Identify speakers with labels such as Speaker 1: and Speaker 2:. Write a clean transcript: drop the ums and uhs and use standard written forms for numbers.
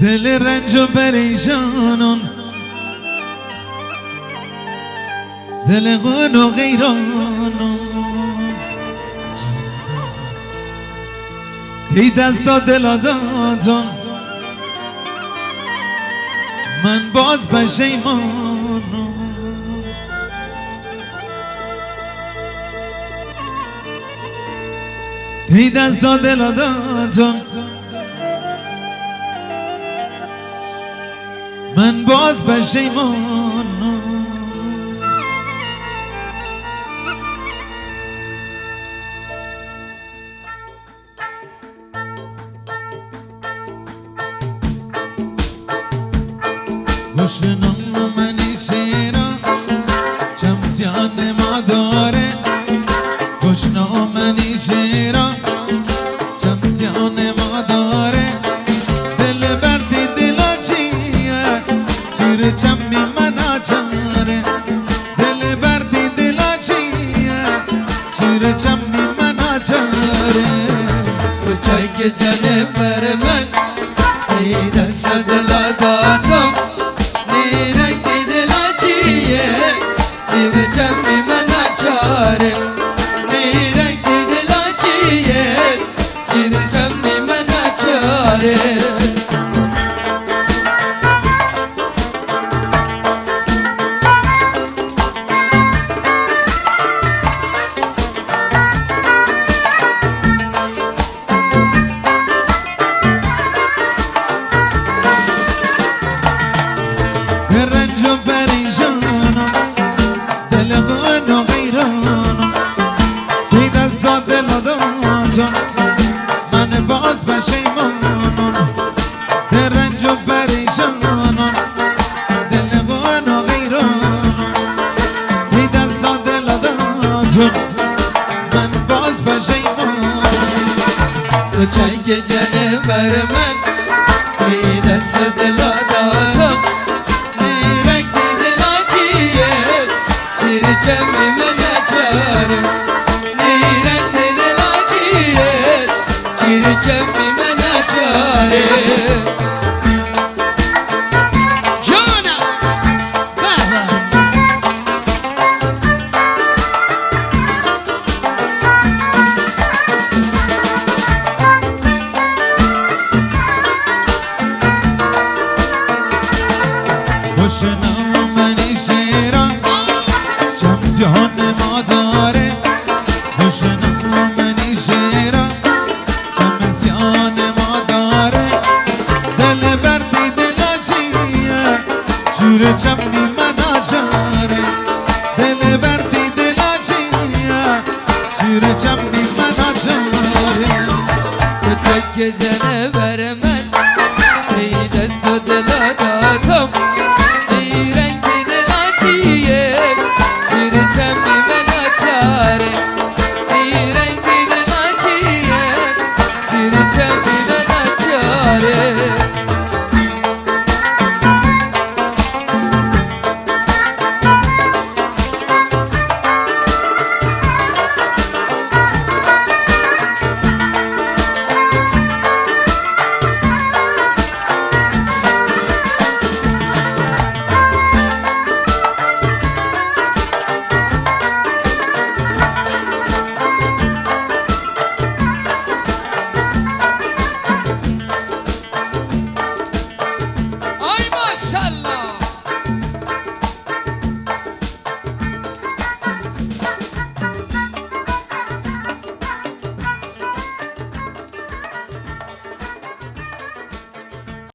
Speaker 1: دل رنج و پریشانون، دل غن و غیرانون، کی دستا دلا دادن من باز پشیمانم. کی دستا دلا دادن من باز پشیمانم. گشنم منی شیرا چمسیان ما داره، گشنم منی شیرا چمسیان ما داره، دل بردی دلا چیه چیر چمی من آچاره، دل بردی دلا چیه چیر چمی من آچاره.
Speaker 2: تو چای که جنه بر من ای دست دلا دادم، نیرنگ دلا چیه چیر چمی من آچاره، نیرنگ دلا چیه چیر چمی من آچاره.
Speaker 1: رنج و پریشانم، دل غن و غیرانم، کی دستا دلا دادن من باز پشیمانم. رنج و پریشانم، دل غن و غیرانم، کی دستا دلا دادن من باز پشیمانم.
Speaker 2: تو چای که جنه بر من ای دست دلا دادم، نیرنگ دلا چیه چیر چمی من آچاره، نیرنگ دلا چیه چیر چمی من آچاره. جانم بابا
Speaker 1: گشنم منی شیرا چمسیان ما داره، گشنم منی شیرا چمسیان ما داره، دل بردی دلا چیه چیر چمی من آچاره، دل بردی دلا چیه چیر چمی من آچاره.
Speaker 2: تو تک زنه بر من ای دست دلا دادم،